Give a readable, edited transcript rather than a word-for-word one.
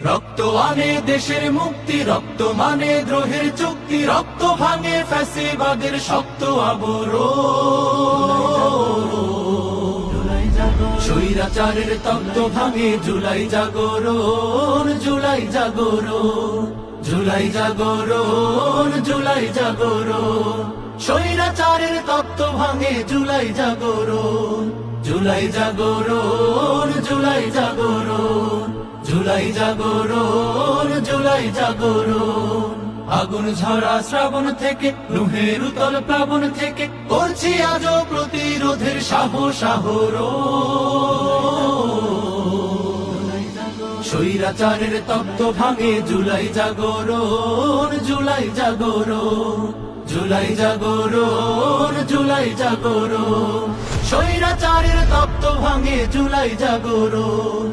রক্ত আনে দেশের মুক্তি, রক্ত মানে দ্রোহের চুক্তি, রক্ত ভাঙে ফ্যাসিবাদের শক্ত আবরণ। স্বৈরাচারের তত্ত্ব ভাঙে জুলাই জাগরণ, জুলাই জাগরণ, জুলাই জাগরণ, জুলাই জাগরণ। স্বৈরাচারের তত্ত্ব ভাঙে জুলাই জাগরণ, জুলাই জাগরণ, জুলাই জাগরণ, জুলাই জাগরণ, জুলাই জাগরণ। আগুন ঝরা শ্রাবণ থেকে, নুহের উতল প্লাবন থেকে, করছি আজও প্রতিরোধের সাহস আহরণ। স্বৈরাচারের তত্ত্ব ভাঙে জুলাই জাগরণ, জুলাই জাগরণ, জুলাই জাগরণ, জুলাই জাগরণ। স্বৈরাচারের তত্ত্ব ভাঙে জুলাই জাগরণ,